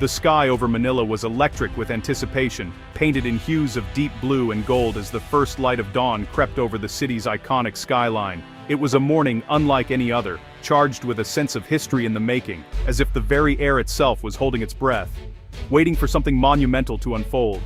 The sky over Manila was electric with anticipation, painted in hues of deep blue and gold as the first light of dawn crept over the city's iconic skyline. It was a morning unlike any other, charged with a sense of history in the making, as if the very air itself was holding its breath, waiting for something monumental to unfold.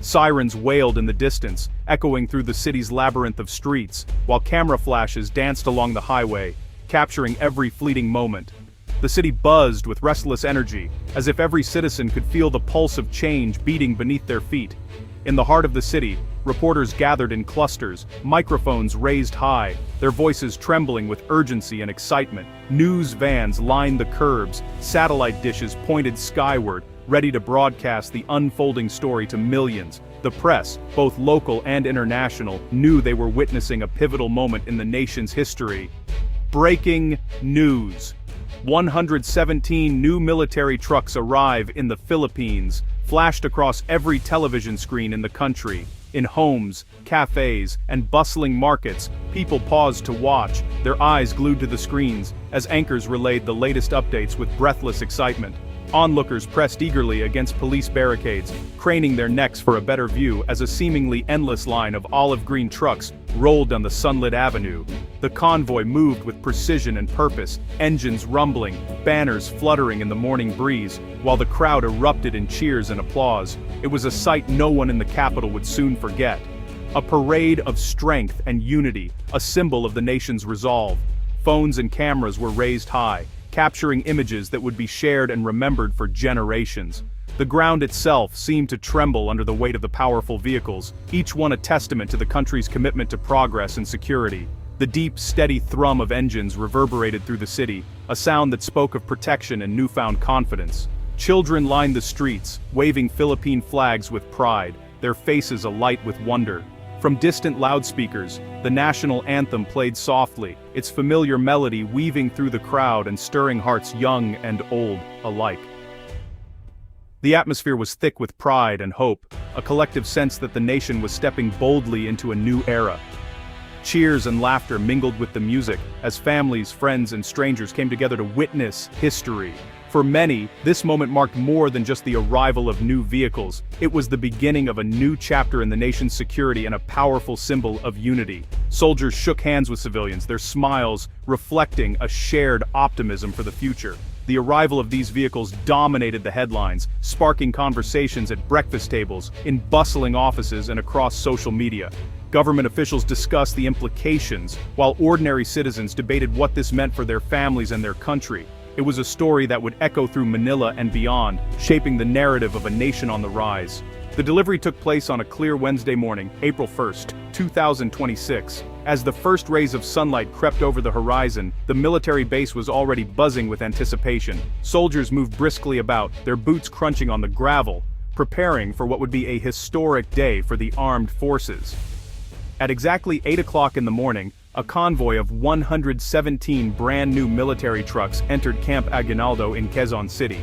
Sirens wailed in the distance, echoing through the city's labyrinth of streets, while camera flashes danced along the highway, capturing every fleeting moment. The city buzzed with restless energy, as if every citizen could feel the pulse of change beating beneath their feet. In the heart of the city, reporters gathered in clusters, microphones raised high, their voices trembling with urgency and excitement. News vans lined the curbs, satellite dishes pointed skyward, ready to broadcast the unfolding story to millions. The press, both local and international, knew they were witnessing a pivotal moment in the nation's history. Breaking news. 117 new military trucks arrive in the Philippines, flashed across every television screen in the country. In homes, cafes, and bustling markets, people paused to watch, their eyes glued to the screens, as anchors relayed the latest updates with breathless excitement. Onlookers pressed eagerly against police barricades, craning their necks for a better view as a seemingly endless line of olive-green trucks rolled down the sunlit avenue. The convoy moved with precision and purpose, engines rumbling, banners fluttering in the morning breeze, while the crowd erupted in cheers and applause. It was a sight no one in the capital would soon forget. A parade of strength and unity, a symbol of the nation's resolve. Phones and cameras were raised high, capturing images that would be shared and remembered for generations. The ground itself seemed to tremble under the weight of the powerful vehicles, each one a testament to the country's commitment to progress and security. The deep, steady thrum of engines reverberated through the city, a sound that spoke of protection and newfound confidence. Children lined the streets, waving Philippine flags with pride, their faces alight with wonder. From distant loudspeakers, the national anthem played softly, its familiar melody weaving through the crowd and stirring hearts young and old alike. The atmosphere was thick with pride and hope, a collective sense that the nation was stepping boldly into a new era. Cheers and laughter mingled with the music, as families, friends, and strangers came together to witness history. For many, this moment marked more than just the arrival of new vehicles. It was the beginning of a new chapter in the nation's security and a powerful symbol of unity. Soldiers shook hands with civilians, their smiles reflecting a shared optimism for the future. The arrival of these vehicles dominated the headlines, sparking conversations at breakfast tables, in bustling offices, and across social media. Government officials discussed the implications, while ordinary citizens debated what this meant for their families and their country. It was a story that would echo through Manila and beyond, shaping the narrative of a nation on the rise. The delivery took place on a clear Wednesday morning, April 1st, 2026. As the first rays of sunlight crept over the horizon, the military base was already buzzing with anticipation. Soldiers moved briskly about, their boots crunching on the gravel, preparing for what would be a historic day for the armed forces. At exactly 8 o'clock in the morning, a convoy of 117 brand-new military trucks entered Camp Aguinaldo in Quezon City.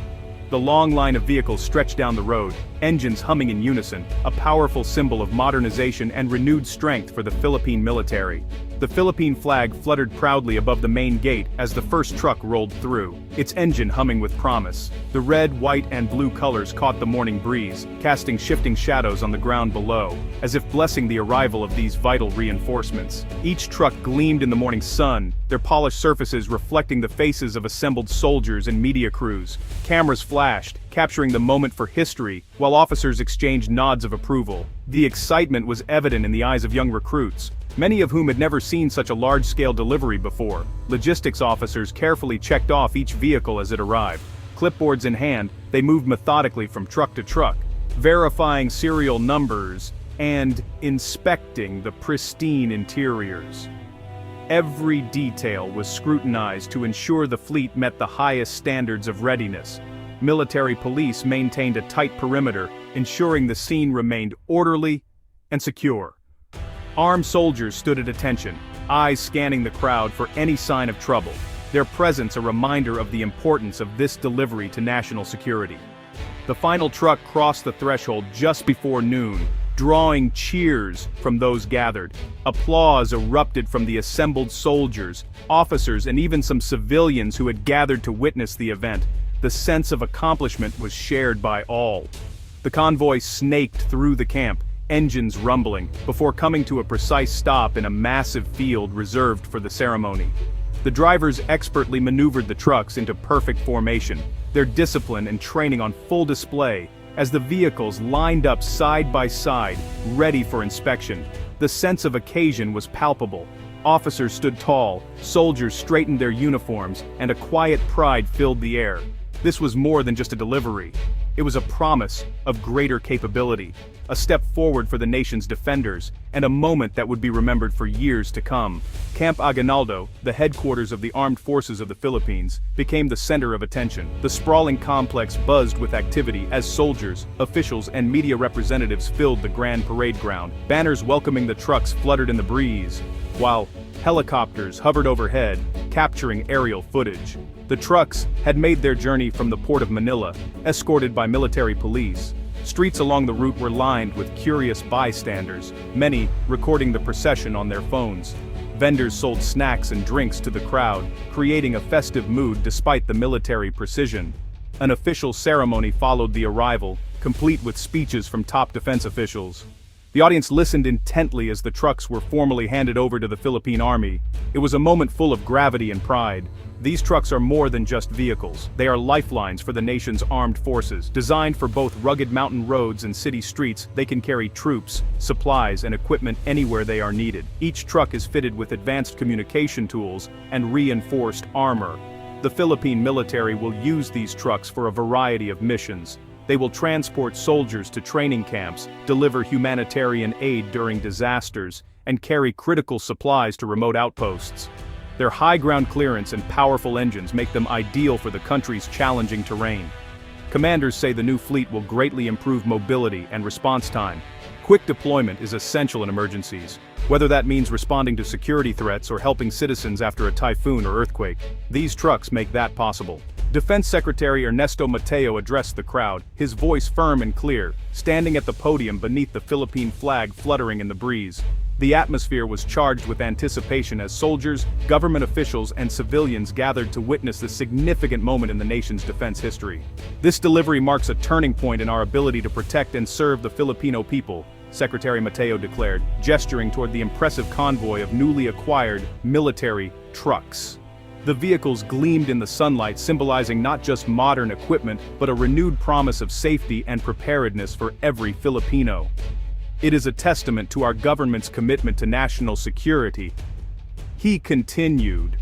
The long line of vehicles stretched down the road, engines humming in unison, a powerful symbol of modernization and renewed strength for the Philippine military. The Philippine flag fluttered proudly above the main gate as the first truck rolled through, its engine humming with promise. The red, white, and blue colors caught the morning breeze, casting shifting shadows on the ground below, as if blessing the arrival of these vital reinforcements. Each truck gleamed in the morning sun, their polished surfaces reflecting the faces of assembled soldiers and media crews. Cameras flashed, capturing the moment for history, while officers exchanged nods of approval. The excitement was evident in the eyes of young recruits, many of whom had never seen such a large-scale delivery before. Logistics officers carefully checked off each vehicle as it arrived. Clipboards in hand, they moved methodically from truck to truck, verifying serial numbers and inspecting the pristine interiors. Every detail was scrutinized to ensure the fleet met the highest standards of readiness. Military police maintained a tight perimeter, ensuring the scene remained orderly and secure. Armed soldiers stood at attention, eyes scanning the crowd for any sign of trouble, their presence a reminder of the importance of this delivery to national security. The final truck crossed the threshold just before noon, drawing cheers from those gathered. Applause erupted from the assembled soldiers, officers, and even some civilians who had gathered to witness the event. The sense of accomplishment was shared by all. The convoy snaked through the camp, engines rumbling, before coming to a precise stop in a massive field reserved for the ceremony. The drivers expertly maneuvered the trucks into perfect formation, their discipline and training on full display, as the vehicles lined up side by side, ready for inspection. The sense of occasion was palpable. Officers stood tall, soldiers straightened their uniforms, and a quiet pride filled the air. This was more than just a delivery. It was a promise of greater capability, a step forward for the nation's defenders, and a moment that would be remembered for years to come. Camp Aguinaldo, the headquarters of the armed forces of the Philippines, became the center of attention. The sprawling complex buzzed with activity as soldiers, officials, and media representatives filled the grand parade ground. Banners welcoming the trucks fluttered in the breeze, while helicopters hovered overhead, capturing aerial footage. The trucks had made their journey from the port of Manila, escorted by military police. Streets along the route were lined with curious bystanders, many recording the procession on their phones. Vendors sold snacks and drinks to the crowd, creating a festive mood despite the military precision. An official ceremony followed the arrival, complete with speeches from top defense officials. The audience listened intently as the trucks were formally handed over to the Philippine Army. It was a moment full of gravity and pride. These trucks are more than just vehicles. They are lifelines for the nation's armed forces. Designed for both rugged mountain roads and city streets, they can carry troops, supplies, and equipment anywhere they are needed. Each truck is fitted with advanced communication tools and reinforced armor. The Philippine military will use these trucks for a variety of missions. They will transport soldiers to training camps, deliver humanitarian aid during disasters, and carry critical supplies to remote outposts. Their high ground clearance and powerful engines make them ideal for the country's challenging terrain. Commanders say the new fleet will greatly improve mobility and response time. Quick deployment is essential in emergencies, whether that means responding to security threats or helping citizens after a typhoon or earthquake. These trucks make that possible. Defense Secretary Ernesto Mateo addressed the crowd, his voice firm and clear, standing at the podium beneath the Philippine flag fluttering in the breeze. The atmosphere was charged with anticipation as soldiers, government officials, and civilians gathered to witness this significant moment in the nation's defense history. This delivery marks a turning point in our ability to protect and serve the Filipino people, Secretary Mateo declared, gesturing toward the impressive convoy of newly acquired military trucks. The vehicles gleamed in the sunlight, symbolizing not just modern equipment, but a renewed promise of safety and preparedness for every Filipino. It is a testament to our government's commitment to national security. He continued,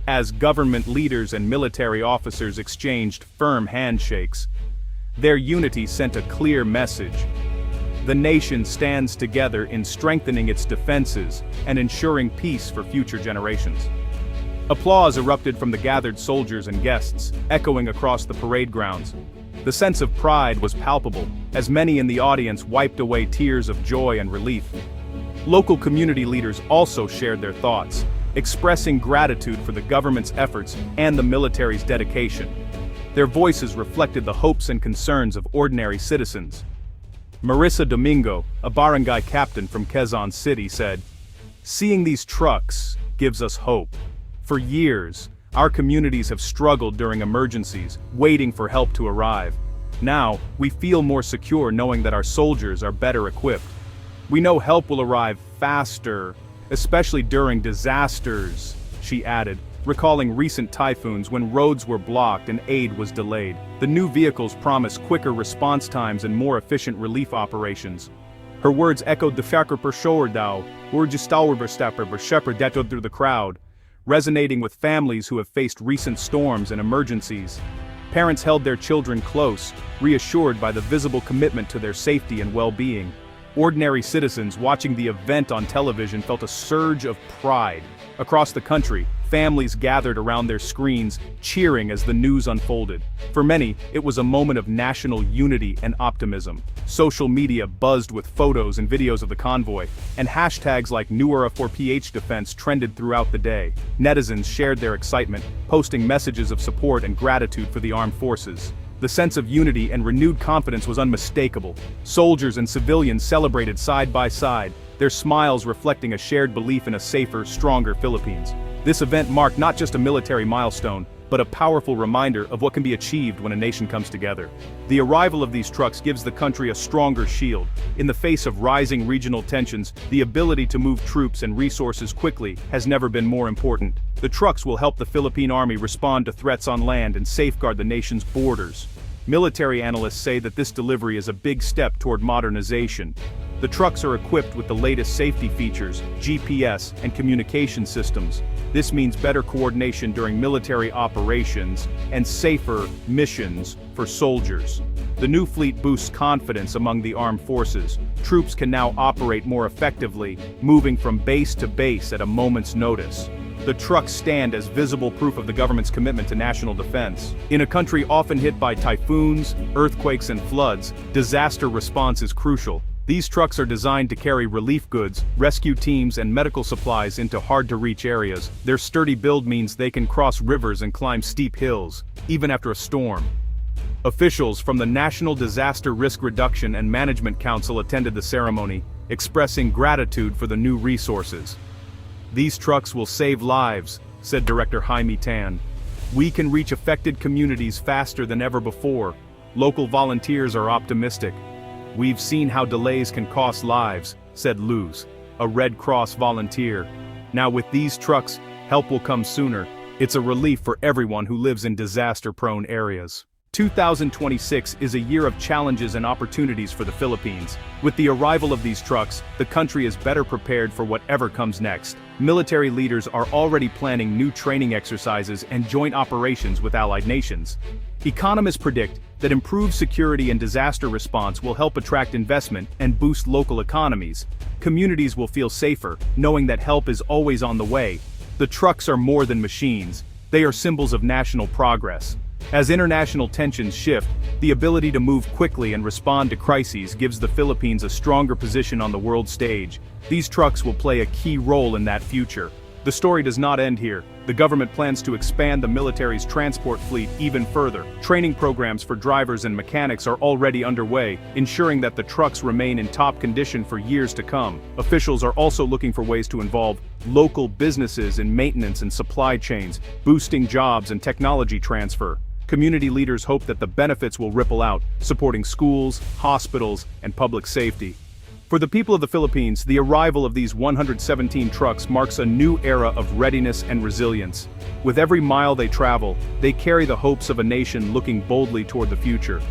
as government leaders and military officers exchanged firm handshakes. Their unity sent a clear message. The nation stands together in strengthening its defenses and ensuring peace for future generations. Applause erupted from the gathered soldiers and guests, echoing across the parade grounds. The sense of pride was palpable, as many in the audience wiped away tears of joy and relief. Local community leaders also shared their thoughts, expressing gratitude for the government's efforts and the military's dedication. Their voices reflected the hopes and concerns of ordinary citizens. Marissa Domingo, a barangay captain from Quezon City, said, "Seeing these trucks gives us hope. For years, our communities have struggled during emergencies, waiting for help to arrive. Now, we feel more secure knowing that our soldiers are better equipped. We know help will arrive faster, especially during disasters," she added, recalling recent typhoons when roads were blocked and aid was delayed. The new vehicles promise quicker response times and more efficient relief operations. Her words echoed the through the crowd, resonating with families who have faced recent storms and emergencies. Parents held their children close, reassured by the visible commitment to their safety and well-being. Ordinary citizens watching the event on television felt a surge of pride. Across the country, families gathered around their screens, cheering as the news unfolded. For many, it was a moment of national unity and optimism. Social media buzzed with photos and videos of the convoy, and hashtags like #NewEra4PH Defense trended throughout the day. Netizens shared their excitement, posting messages of support and gratitude for the armed forces. The sense of unity and renewed confidence was unmistakable. Soldiers and civilians celebrated side by side, their smiles reflecting a shared belief in a safer, stronger Philippines. This event marked not just a military milestone, but a powerful reminder of what can be achieved when a nation comes together. The arrival of these trucks gives the country a stronger shield. In the face of rising regional tensions, the ability to move troops and resources quickly has never been more important. The trucks will help the Philippine Army respond to threats on land and safeguard the nation's borders. Military analysts say that this delivery is a big step toward modernization. The trucks are equipped with the latest safety features, GPS, and communication systems. This means better coordination during military operations and safer missions for soldiers. The new fleet boosts confidence among the armed forces. Troops can now operate more effectively, moving from base to base at a moment's notice. The trucks stand as visible proof of the government's commitment to national defense. In a country often hit by typhoons, earthquakes, and floods, disaster response is crucial. These trucks are designed to carry relief goods, rescue teams, and medical supplies into hard-to-reach areas. Their sturdy build means they can cross rivers and climb steep hills, even after a storm. Officials from the National Disaster Risk Reduction and Management Council attended the ceremony, expressing gratitude for the new resources. "These trucks will save lives," said Director Jaime Tan. "We can reach affected communities faster than ever before." Local volunteers are optimistic. "We've seen how delays can cost lives," said Luz, a Red Cross volunteer. "Now with these trucks, help will come sooner. It's a relief for everyone who lives in disaster-prone areas." 2026 is a year of challenges and opportunities for the Philippines. With the arrival of these trucks, the country is better prepared for whatever comes next. Military leaders are already planning new training exercises and joint operations with allied nations. Economists predict that improved security and disaster response will help attract investment and boost local economies. Communities will feel safer, knowing that help is always on the way. The trucks are more than machines. They are symbols of national progress. As international tensions shift, the ability to move quickly and respond to crises gives the Philippines a stronger position on the world stage. These trucks will play a key role in that future. The story does not end here. The government plans to expand the military's transport fleet even further. Training programs for drivers and mechanics are already underway, ensuring that the trucks remain in top condition for years to come. Officials are also looking for ways to involve local businesses in maintenance and supply chains, boosting jobs and technology transfer. Community leaders hope that the benefits will ripple out, supporting schools, hospitals, and public safety. For the people of the Philippines, the arrival of these 117 trucks marks a new era of readiness and resilience. With every mile they travel, they carry the hopes of a nation looking boldly toward the future.